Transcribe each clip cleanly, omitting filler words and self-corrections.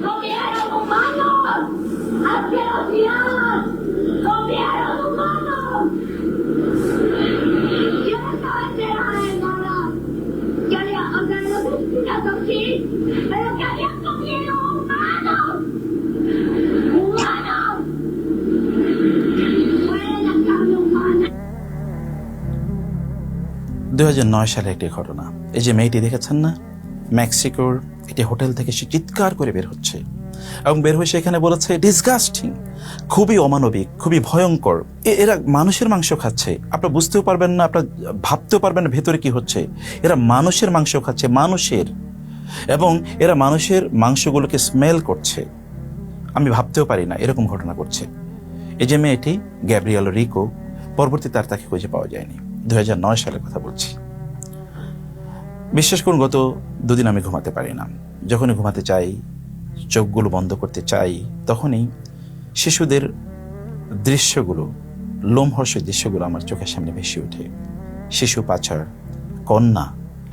Comieron humanos, asquerosidad, comieron humanos. Yo no estaba enterada de nada. Yo le, o sea, los asesinatos sí, pero que habían comido humanos. Humanos. Fue la carne humana. 2009 সালে একটি ঘটনা। এই যে মেয়েটি দেখেছেন না, মেক্সিকোর একটি হোটেল থেকে সে চিৎকার করে বের হচ্ছে এবং বের হয়ে সেখানে বলেছে ডিসগাস্টিং, খুবই অমানবিক, খুবই ভয়ঙ্কর। এরা মানুষের মাংস খাচ্ছে, আপনারা বুঝতেও পারবেন না, আপনারা ভাবতেও পারবেন না ভেতরে কি হচ্ছে। এরা মানুষের মাংস খাচ্ছে, মানুষের, এবং এরা মানুষের মাংসগুলোকে স্মেল করছে। আমি ভাবতেও পারি না এরকম ঘটনা করছে। এই যে মেয়েটি গ্যাব্রিয়েল রিকো, পরবর্তীতে আর তাকে খুঁজে পাওয়া যায়নি। 2009 সালের কথা বলছি। বিশ্বাস করুন, গত দুদিন আমি ঘুমাতে পারি না। যখনই ঘুমাতে চাই, চোখগুলো বন্ধ করতে চাই, তখনই শিশুদের দৃশ্যগুলো, লোমহর্ষক দৃশ্যগুলো আমার চোখের সামনে ভেসে ওঠে। শিশু পাচার, কন্যা,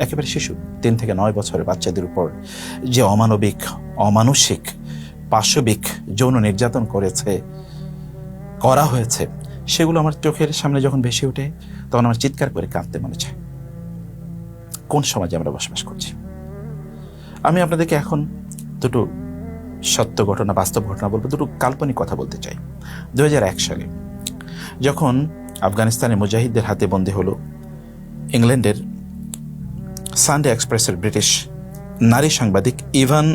একেবারে শিশু 3 থেকে 9 বছরের বাচ্চাদের উপর যে অমানবিক, অমানসিক, পাশবিক যৌন নির্যাতন করা হয়েছে, সেগুলো আমার চোখের সামনে যখন ভেসে ওঠে, তখন আমার চিৎকার করে কাঁদতে মনে চায়। কোন সমাজে আমরা বসবাস করছি? আমি আপনাদেরকে এখন দুটো সত্য ঘটনা, বাস্তব ঘটনা বলবো, দুটো কাল্পনিক কথা বলতে চাই। 2001 সালে যখন আফগানিস্তানের মুজাহিদদের হাতে বন্দী হলো ইংল্যান্ডের সানডে এক্সপ্রেসের ব্রিটিশ নারী সাংবাদিক ইভান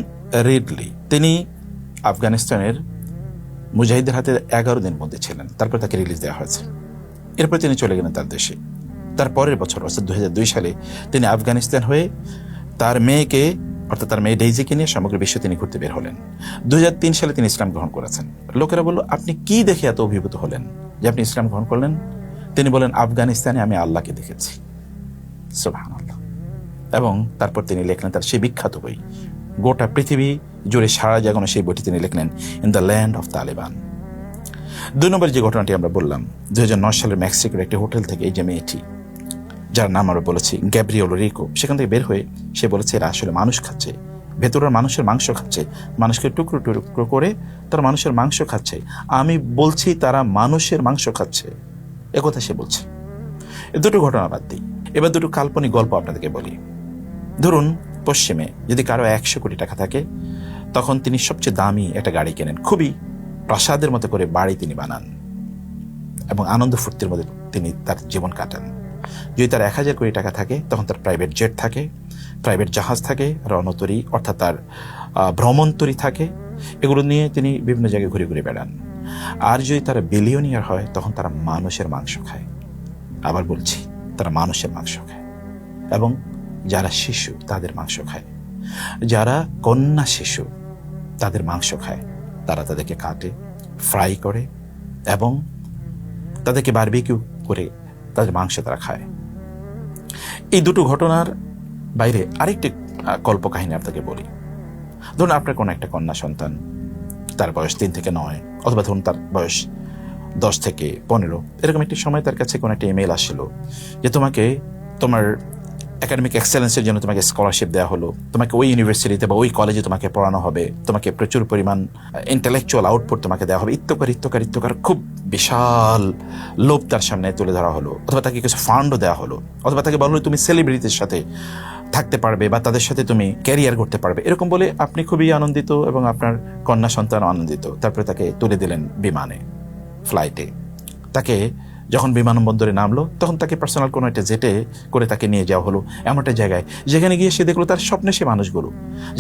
রিডলি, তিনি আফগানিস্তানের মুজাহিদদের হাতে 11 দিন বন্দী ছিলেন। তারপর তাকে রিলিজ দেওয়া হয়েছে। এরপর তিনি চলে গেলেন তার দেশে। তার পরের বছর অর্থাৎ 2002 সালে তিনি আফগানিস্তান হয়ে তার মেয়েকে, অর্থাৎ তার মেয়ে ডেইজিকে নিয়ে সমগ্র বিশ্বে তিনি ঘুরতে বের হলেন। 2003 সালে তিনি ইসলাম গ্রহণ করেছেন। লোকেরা বলল, আপনি কি দেখে এত অভিভূত হলেন যে আপনি ইসলাম গ্রহণ করলেন? তিনি বলেন, আফগানিস্তানে আমি আল্লাহকে দেখেছি। সুবহানাল্লাহ। এবং তারপর তিনি লিখলেন তার সেই বিখ্যাত বই, গোটা পৃথিবী জুড়ে সারা জাগানো সেই বইটি তিনি লিখলেন, in the land of Taliban. 2 নম্বর যে ঘটনাটি আমরা বললাম, 2009 সালের মেক্সিকোর একটি হোটেল থেকে এই যে মেয়েটি, যার নাম আমরা বলেছি গ্যাব্রিয়েল রিকো, সেখান থেকে বের হয়ে সে বলেছে এরা আসলে মানুষ খাচ্ছে, ভেতরের মানুষের মাংস খাচ্ছে, মানুষকে টুকরো টুকরো করে তারা মানুষের মাংস খাচ্ছে। আমি বলছি তারা মানুষের মাংস খাচ্ছে, একথা সে বলছে। এ দুটো ঘটনা বাদ দিই, এবার দুটো কাল্পনিক গল্প আপনাদেরকে বলি। ধরুন, পশ্চিমে যদি কারো 100 কোটি টাকা থাকে, তখন তিনি সবচেয়ে দামি একটা গাড়ি কেনেন, খুবই প্রাসাদের মতো করে বাড়ি তিনি বানান এবং আনন্দ ফুর্তির মধ্যে তিনি তার জীবন কাটান। যদি তার 1000 কোটি টাকা থাকে, তখন তার প্রাইভেট জেট থাকে, প্রাইভেট জাহাজ থাকে, রণতরী অর্থাৎ তার ভ্রমণতরী থাকে, এগুলো নিয়ে তিনি বিভিন্ন জায়গায় ঘুরে ঘুরে বেড়ান। আর যদি তারা বিলিয়নিয়ার হয়, তখন তারা মানুষের মাংস খায়। আবার বলছি, তারা মানুষের মাংস খায়, এবং যারা শিশু তাদের মাংস খায়, যারা কন্যা শিশু তাদের মাংস খায়। তারা তাদেরকে কাটে, ফ্রাই করে এবং তাদেরকে বারবিকিউ করে তাদের মাংস তারা খায়। এই দুটো ঘটনার বাইরে আরেকটি কল্পকাহিনী আপনাকে বলি। ধরুন, আপনার কোনো একটা কন্যা সন্তান, তার বয়স 3 থেকে 9, অথবা ধরুন তার বয়স 10 থেকে 15, এরকম একটি সময় তার কাছে কোনো একটা ইমেল আসলো যে তোমাকে তোমার একাডেমিক এক্সেলেন্সের জন্য তোমাকে স্কলারশিপ দেওয়া হলো, তোমাকে ওই ইউনিভার্সিটিতে বা ওই কলেজে তোমাকে পড়ানো হবে, তোমাকে প্রচুর পরিমাণ ইন্টেলেকচুয়াল আউটপুট তোমাকে দেওয়া হবে, ইত্যকার খুব বিশাল লোভ তার সামনে তুলে ধরা হলো। অথবা তাকে কিছু ফান্ডও দেওয়া হলো, অথবা তাকে বলা হলো তুমি সেলিব্রিটির সাথে থাকতে পারবে বা তাদের সাথে তুমি ক্যারিয়ার করতে পারবে। এরকম বলে আপনি খুবই আনন্দিত এবং আপনার কন্যা সন্তান আনন্দিত। তারপরে তাকে তুলে দিলেন বিমানে, ফ্লাইটে। তাকে যখন বিমানবন্দরে নামলো, তখন তাকে পার্সোনাল কোনো একটা জেটে করে তাকে নিয়ে যাওয়া হলো এমন একটা জায়গায়, যেখানে গিয়ে সে দেখলো তার স্বপ্নে সে মানুষগুলো,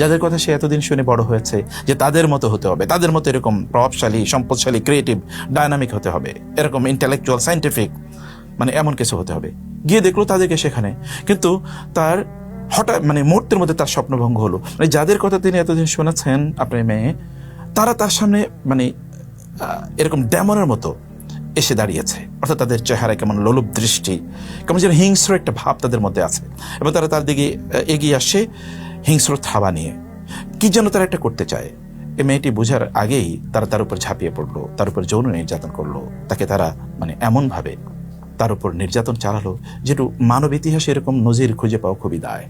যাদের কথা সে এতদিন শুনে বড় হয়েছে, যে তাদের মতো হতে হবে, তাদের মতো এরকম প্রভাবশালী, সম্পদশালী, ক্রিয়েটিভ, ডায়নামিক হতে হবে, এরকম ইন্টেলেকচুয়াল, সায়েন্টিফিক, মানে এমন কিছু হতে হবে। গিয়ে দেখলো তাদেরকে সেখানে, কিন্তু তার হঠাৎ মুহূর্তের মধ্যে তার স্বপ্নভঙ্গ হলো। যাদের কথা তিনি এতদিন শুনেছেন, আপনার মেয়ে, তারা তার সামনে এরকম ডেমনের মতো এসে দাঁড়িয়েছে। অর্থাৎ তাদের চেহারায় কেমন লোলুপ দৃষ্টি, কেমন যেন হিংস্র একটা ভাব তাদের মধ্যে আছে, এবং তারা তার দিকে এগিয়ে আসে হিংস্র থাবা নিয়ে। কি যেন তারা একটা করতে চায়। এই মেয়েটি বোঝার আগেই তারা তার উপর ঝাঁপিয়ে পড়লো, তার উপর যৌন নির্যাতন করলো। তাকে তারা এমনভাবে তার উপর নির্যাতন চালালো, যেটু মানব ইতিহাসে এরকম নজির খুঁজে পাওয়া খুবই দায়।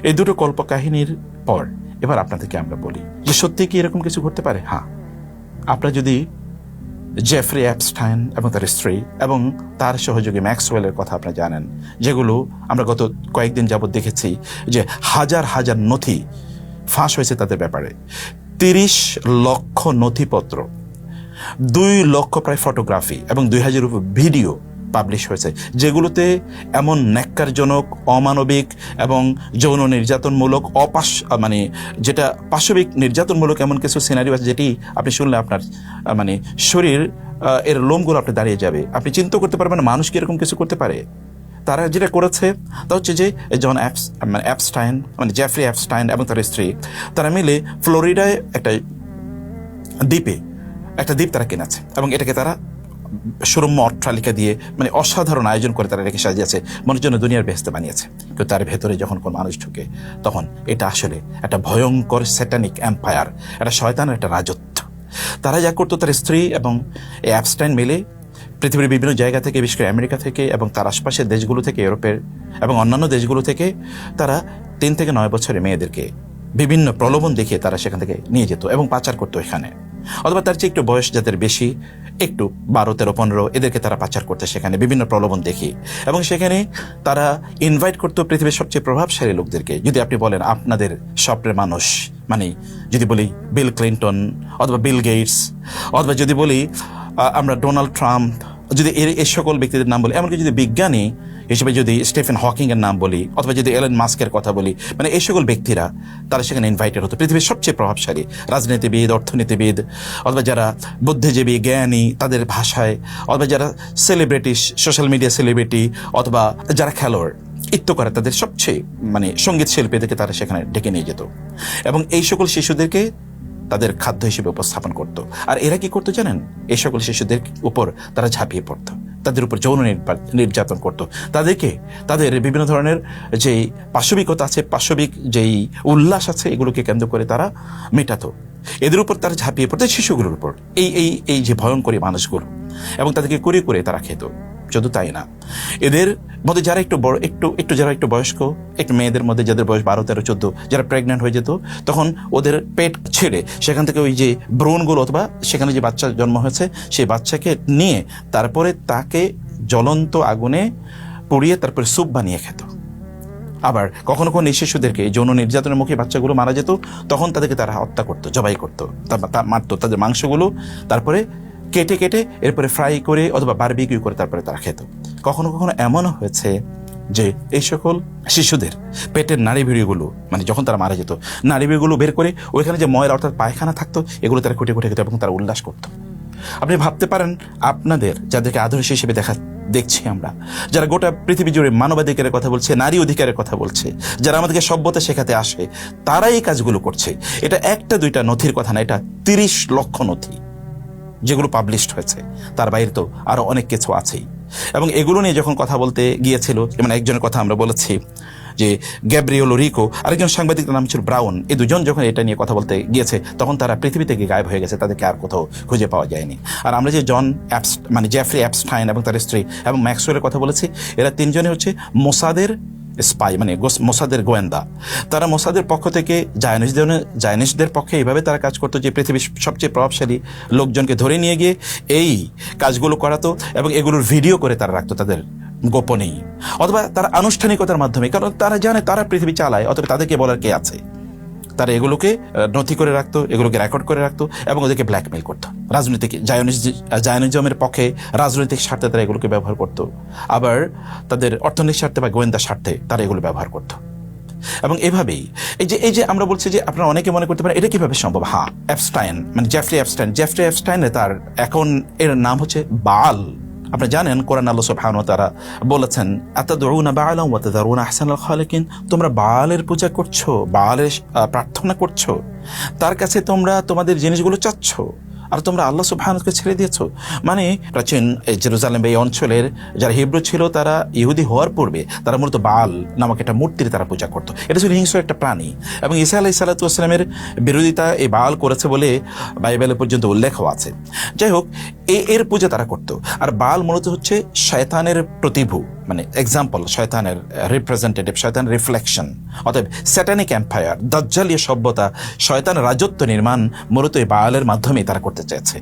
এই দুটো কল্পকাহিনীর পর এবার আপনাদেরকে আমরা বলি যে সত্যি কি এরকম কিছু ঘটতে পারে? হ্যাঁ, আপনারা যদি জেফ্রি অ্যাপস্টাইন এবং তার স্ত্রী এবং তার সহযোগী ম্যাক্সওয়েলের কথা আপনারা জানেন, যেগুলো আমরা গত কয়েকদিন যাবৎ দেখেছি যে হাজার হাজার নথি ফাঁস হয়েছে তাদের ব্যাপারে, 30 লক্ষ নথিপত্র, 2 লক্ষ প্রায় ফটোগ্রাফি এবং 2000 উপর ভিডিও পাবলিশ হয়েছে, যেগুলোতে এমন ন্যাক্কারজনক, অমানবিক এবং যৌন নির্যাতনমূলক মানে যেটা পাশবিক নির্যাতনমূলক এমন কিছু সিনারিও আছে যেটি আপনি শুনলে আপনার মানে শরীর এর লোমগুলো আপনি দাঁড়িয়ে যাবে। আপনি চিন্তা করতে পারবেন মানুষ কি এরকম কিছু করতে পারে? তারা যেটা করেছে তা হচ্ছে যে অ্যাপস্টাইন মানে জেফ্রি অ্যাপস্টাইন এবং তার স্ত্রী তারা মিলে ফ্লোরিডায় একটা দ্বীপ তারা কিনেছে এবং এটাকে তারা সুরম্য অট্টালিকা দিয়ে মানে অসাধারণ আয়োজন করে তারা রেখে সাজিয়েছে, মনের জন্য দুনিয়ার বেহেশতে বানিয়েছে। কিন্তু তার ভেতরে যখন কোনো মানুষ ঢুকে তখন এটা আসলে একটা ভয়ঙ্কর স্যাটানিক এম্পায়ার, একটা শয়তানের একটা রাজত্ব। তারা যা করতো, তার স্ত্রী এবং এই অ্যাপস্টাইন মিলে পৃথিবীর বিভিন্ন জায়গা থেকে, বিশেষ করে আমেরিকা থেকে এবং তার আশপাশের দেশগুলো থেকে, ইউরোপের এবং অন্যান্য দেশগুলো থেকে তারা 3 থেকে 9 বছরের মেয়েদেরকে বিভিন্ন প্রলোভন দেখিয়ে তারা সেখান থেকে নিয়ে যেত এবং পাচার করতো এখানে, অথবা তার চেয়ে একটু বয়স যাদের বেশি, একটু 12, 13, 15 এদেরকে তারা পাচার করতে সেখানে বিভিন্ন প্রলোভন দেখি এবং সেখানে তারা ইনভাইট করতো পৃথিবীর সবচেয়ে প্রভাবশালী লোকদেরকে। যদি আপনি বলেন আপনাদের স্বপ্নের মানুষ, মানে যদি বলি বিল ক্লিন্টন অথবা বিল গেটস, অথবা যদি বলি আমরা ডোনাল্ড ট্রাম্প, যদি এই সকল ব্যক্তিদের নাম বলি, এমনকি যদি বিজ্ঞানী হিসেবে যদি স্টিফেন হকিং এর নাম বলি, অথবা যদি এলন মাস্কের কথা বলি, মানে এই সকল ব্যক্তিরা তারা সেখানে ইনভাইটেড হতো, পৃথিবীর সবচেয়ে প্রভাবশালী রাজনীতিবিদ, অর্থনীতিবিদ, অথবা যারা বুদ্ধিজীবী, জ্ঞানী তাদের ভাষায়, অথবা যারা সেলিব্রিটি, সোশ্যাল মিডিয়া সেলিব্রিটি, অথবা যারা খেলোয়াড় ইত্য করে তাদের সবচেয়ে মানে সঙ্গীত শিল্পীদেরকে তারা সেখানে ডেকে নিয়ে যেত এবং এই সকল শিশুদেরকে তাদের খাদ্য হিসেবে উপস্থাপন করত। আর এরা কি করতো জানেন? এই সকল শিশুদের উপর তারা ঝাঁপিয়ে পড়তো, তাদের উপর যৌন নির্যাতন করত, তাদেরকে তাদের বিভিন্ন ধরনের যেই পাশবিকতা আছে, পাশবিক যেই উল্লাস আছে, এগুলোকে কেন্দ্র করে তারা মেটাতো। এদের উপর তারা ঝাঁপিয়ে পড়তো, শিশুগুলোর উপর, এই যে ভয়ঙ্করী মানুষগুলো, এবং তাদেরকে করে করে তারা খেত। শুধু তাই না, এদের মধ্যে যারা একটু বড়, যারা একটু বয়স্ক, একটু মেয়েদের মধ্যে যাদের বয়স 12, 13, 14, যারা প্রেগনেন্ট হয়ে যেত, তখন ওদের পেট ছেড়ে সেখান থেকে ওই যে ভ্রূণগুলো অথবা সেখানে যে বাচ্চা জন্ম হয়েছে সেই বাচ্চাকে নিয়ে তারপরে তাকে জ্বলন্ত আগুনে পুড়িয়ে তারপরে স্যুপ বানিয়ে খেত। আবার কখনো কখনো এই শিশুদেরকে যৌন নির্যাতনের মুখে বাচ্চাগুলো মারা যেত, তখন তাদেরকে তারা হত্যা করতো, জবাই করতো, মারতো তাদের মাংসগুলো, তারপরে কেটে কেটে এরপরে ফ্রাই করে অথবা বারবিকিউ করে তারপরে তারা খেত। কখনো কখনো এমনও হয়েছে যে এই সকল শিশুদের পেটের নাড়িভুড়িগুলো, মানে যখন তারা মারা যেত, নাড়িভুড়িগুলো বের করে ওইখানে যে ময়লা অর্থাৎ পায়খানা থাকতো, এগুলো তারা কুটে কুটে খেত এবং তারা উল্লাস করত। আপনি ভাবতে পারেন আপনাদের যাদেরকে আদর্শ হিসেবে দেখছি আমরা, যারা গোটা পৃথিবী জুড়ে মানবাধিকারের কথা বলছে, নারী অধিকারের কথা বলছে, যারা আমাদেরকে সভ্যতা শেখাতে আসে, তারা এই কাজগুলো করছে। এটা 1-2টা নথির কথা না, এটা 30 লক্ষ নথি যেগুলো পাবলিশড হয়েছে। তার বাইরে তো আরো অনেক কিছু আছেই। এবং এগুলো নিয়ে যখন কথা বলতে গিয়েছিল, যেমন একজনের কথা আমরা বলেছি যে গ্যাব্রিয়েলো রিকো, আরেকজন সাংবাদিকের নাম ছিল ব্রাউন, এই দুজন যখন এটা নিয়ে কথা বলতে গিয়েছে তখন তারা পৃথিবী থেকে গায়েব হয়ে গেছে, তাদেরকে আর কোথাও খুঁজে পাওয়া যায়নি। আর আমরা যে জেফ্রি অ্যাপস্টাইন এবং তার স্ত্রী এবং ম্যাক্সওয়েলের কথা বলেছি, এরা 3জনই হচ্ছে মোসাদের স্পাই, মানে মোসাদের গোয়েন্দা। তারা মোসাদের পক্ষ থেকে জায়নিস্টদের পক্ষে এইভাবে তারা কাজ করতো যে পৃথিবীর সবচেয়ে প্রভাবশালী লোকজনকে ধরে নিয়ে গিয়ে এই কাজগুলো করাতো এবং এগুলোর ভিডিও করে তারা রাখতো তাদের গোপনেই, অথবা তারা আনুষ্ঠানিকতার মাধ্যমে, কারণ তারা জানে তারা পৃথিবী চালায়, অথবা তাদেরকে বলার কে আছে, তারা এগুলোকে নথি করে রাখতো, এগুলোকে রেকর্ড করে রাখতো এবং ওদেরকে ব্ল্যাকমেইল করতো। রাজনৈতিক জায়নিজমের পক্ষে রাজনৈতিক স্বার্থে তারা এগুলোকে ব্যবহার করতো, আবার তাদের অর্থনৈতিক স্বার্থে বা গোয়েন্দা স্বার্থে তারা এগুলো ব্যবহার করতো। এবং এভাবেই এই যে আমরা বলছি যে আপনারা অনেকে মনে করতে পারেন এটা কিভাবে সম্ভব। হ্যাঁ, অ্যাপস্টাইন মানে জেফ্রি অ্যাপস্টাইন তার এখন এর নাম হচ্ছে বাল। আপনারা জানেন কোরআন আল্লাহ সুবহানাহু ওয়া তাআলা বলেছেন, আতাদউনা বা'আলা ওয়া তাযারুনা আহসানাল খালিকিন, তোমরা বালের পূজা করছো, বালের প্রার্থনা করছো, তার কাছে তোমরা তোমাদের জিনিসগুলো চাচ্ছ, আর তোমরা আল্লাহ সুবহানাহুকে ছেড়ে দিয়েছো। মানে প্রাচীন জেরুজালেম এই অঞ্চলের যারা হিব্রু ছিল, তারা ইহুদি হওয়ার পূর্বে তারা মূলত বাল নামক একটা মূর্তির তারা পূজা করতো। এটা ছিল হিংস্র একটা প্রাণী এবং ঈসা আলাইহিস সালাতু ওয়াস সালামের বিরোধিতা এই বাল করেছে বলে বাইবেলে পর্যন্ত উল্লেখও আছে। যাই হোক, এর পূজা তারা করতো। আর বাল মূলত হচ্ছে শয়তানের প্রতিভূ, মানে এক্সাম্পল, শয়তানের রিপ্রেজেন্টেটিভ, শয়তানের রিফ্লেকশন। অতএব স্যাটানিক এম্পায়ার, দাজ্জালীয় সভ্যতা, শয়তানের রাজত্ব নির্মাণ মূলত এই বালের মাধ্যমেই তারা করতে চেয়েছে।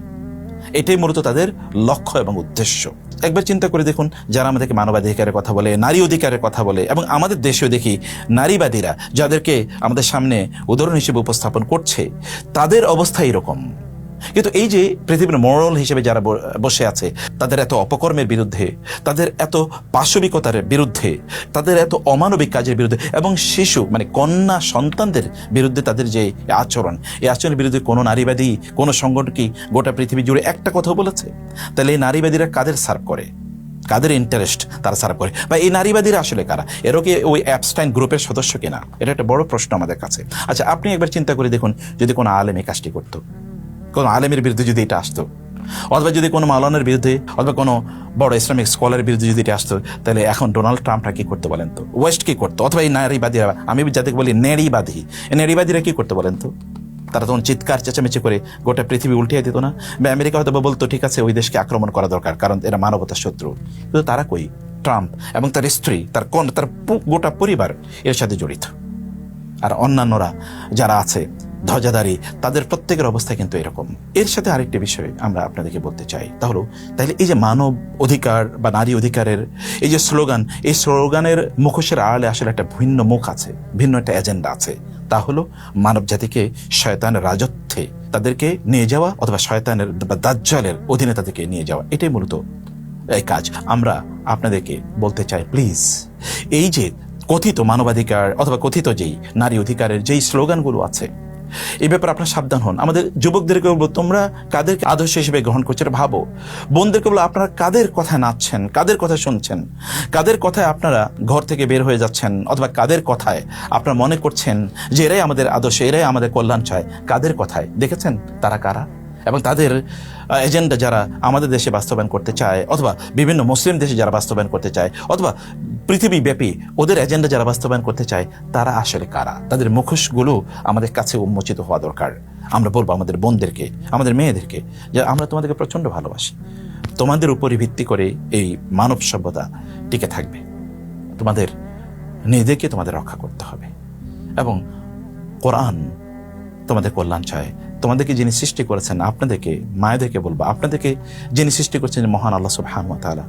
এটাই মূলত তাদের লক্ষ্য এবং উদ্দেশ্য। একবার চিন্তা করে দেখুন, যারা আমাদেরকে মানবাধিকারের কথা বলে, নারী অধিকারের কথা বলে, এবং আমাদের দেশেও দেখি নারীবাদীরা যাদেরকে আমাদের সামনে উদাহরণ হিসেবে উপস্থাপন করছে, তাদের অবস্থা এরকম। কিন্তু এই যে পৃথিবীর মোরাল হিসেবে যারা বসে আছে, তাদের এত অপকর্মের বিরুদ্ধে, তাদের এত পাশবিকতার বিরুদ্ধে, তাদের এত অমানবিক কাজের বিরুদ্ধে, এবং শিশু মানে কন্যা সন্তানদের বিরুদ্ধে তাদের যে আচরণ, এই আচরণের বিরুদ্ধে কোনো নারীবাদী, কোনো সংগঠন কি গোটা পৃথিবী জুড়ে একটা কথা বলেছে? তাহলে এই নারীবাদীরা কাদের সার্ভ করে, কাদের ইন্টারেস্ট তারা সার্ভ করে, বা এই নারীবাদীরা আসলে কারা? এরও কি ওই অ্যাপস্টাইন গ্রুপের সদস্য কিনা? এটা একটা বড় প্রশ্ন আমাদের কাছে। আচ্ছা, আপনি একবার চিন্তা করে দেখুন, যদি কোনো আলেম এই কাজটি করতো, কোনো আলেমের বিরুদ্ধে যদি এটা আসতো, অথবা যদি কোনো মাওলানার বিরুদ্ধে, অথবা কোনো বড় ইসলামিক স্কলারের বিরুদ্ধে যদি এটা আসতো, তাহলে এখন ডোনাল্ড ট্রাম্পটা কি করতে বলেন তো? ওয়েস্ট কি করতো? অথবা এই নারীবাদীরা, আমি যাদেরকে বলি নেড়িবাদী, এই নেড়িবাদীরা কি করতে বলেন তো? তারা তখন চিৎকার চেঁচামেচি করে গোটা পৃথিবী উল্টিয়ে দিত না? বা আমেরিকা হয়তো বলতো ঠিক আছে, ওই দেশকে আক্রমণ করা দরকার, কারণ এরা মানবতার শত্রু। কিন্তু তারা কই? ট্রাম্প এবং তার স্ত্রী, তার গোটা পরিবার এর সাথে জড়িত। আর অন্যান্যরা যারা আছে ধ্বজাধারী, তাদের প্রত্যেকের অবস্থা কিন্তু এরকম। এর সাথে আরেকটি বিষয় আমরা আপনাদেরকে বলতে চাই, তাহলে এই যে মানব অধিকার বা নারী অধিকারের এই যে স্লোগান, এই স্লোগানের মুখোশের আড়ালে আসলে একটা ভিন্ন মুখ আছে, ভিন্ন একটা এজেন্ডা আছে। তা হলো মানব জাতিকে শয়তানের রাজত্বে তাদেরকে নিয়ে যাওয়া, অথবা শয়তানের বা দাজ্জালের অধীনে তাদেরকে নিয়ে যাওয়া। এটাই মূলত এই কাজ। আমরা আপনাদেরকে বলতে চাই, প্লিজ, এই যে কথিত মানবাধিকার অথবা কথিত যেই নারী অধিকারের যেই স্লোগানগুলো আছে, এই ব্যাপারে আপনারা সাবধান হন। আমাদের যুবকদেরকে বলবো, তোমরা কাদেরকে আদর্শ হিসেবে গ্রহণ করছো এটা ভাবো। বোনদেরকে বলবো, আপনারা কাদের কথায় নাচছেন, কাদের কথা শুনছেন, কাদের কথায় আপনারা ঘর থেকে বের হয়ে যাচ্ছেন, অথবা কাদের কথায় আপনারা মনে করছেন যে এরাই আমাদের আদর্শ, এরাই আমাদের কল্যাণ চায়, কাদের কথায় দেখেছেন তারা কারা? এবং তাদের এজেন্ডা যারা আমাদের দেশে বাস্তবায়ন করতে চায়, অথবা বিভিন্ন মুসলিম দেশে যারা বাস্তবায়ন করতে চায়, অথবা পৃথিবীব্যাপী ওদের এজেন্ডা যারা বাস্তবায়ন করতে চায়, তারা আসলে কারা? তাদের মুখোশগুলো আমাদের কাছে উন্মোচিত হওয়া দরকার। আমরা বলবো আমাদের বোনদেরকে, আমাদের মেয়েদেরকে, যে আমরা তোমাদেরকে প্রচণ্ড ভালোবাসি, তোমাদের উপরই ভিত্তি করে এই মানব সভ্যতা টিকে থাকবে। তোমাদের নিজেদেরকে তোমাদের রক্ষা করতে হবে, এবং কোরআন তোমাদের কল্যাণ চায়। তোমাদেরকে যিনি সৃষ্টি করেছেন, আপনাদেরকে, মায়েদেরকে বলবো, আপনাদেরকে যিনি সৃষ্টি করেছেন মহান আল্লাহ সুবহানাহু ওয়া তাআলা,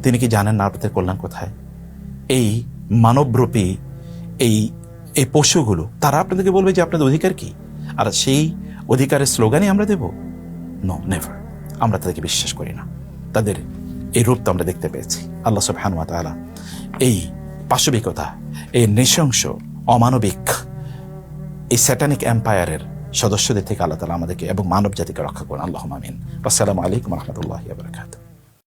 তিনি কি জানেন না আপনাদের কল্যাণ কোথায়? এই মানবরূপী এই পশুগুলো, তারা আপনাদেরকে বলবে যে আপনাদের অধিকার কি, আর সেই অধিকারের স্লোগানই আমরা দেব? No, never. আমরা তাদেরকে বিশ্বাস করি না। তাদের এই রূপ তো আমরা দেখতে পেয়েছি। আল্লাহ সুবহানাহু ওয়া তাআলা এই পাশবিকতা, এই নৃশংস, অমানবিক, এই স্যাটানিক এম্পায়ারের সদস্যদের থেকে আল্লাহ তাআলা আমাদেরকে এবং মানব জাতিকে রক্ষা করুন। আল্লাহুম্মা আমিন। আসসালামু আলাইকুম ওয়া রাহমাতুল্লাহি ওয়া বারাকাতুহু।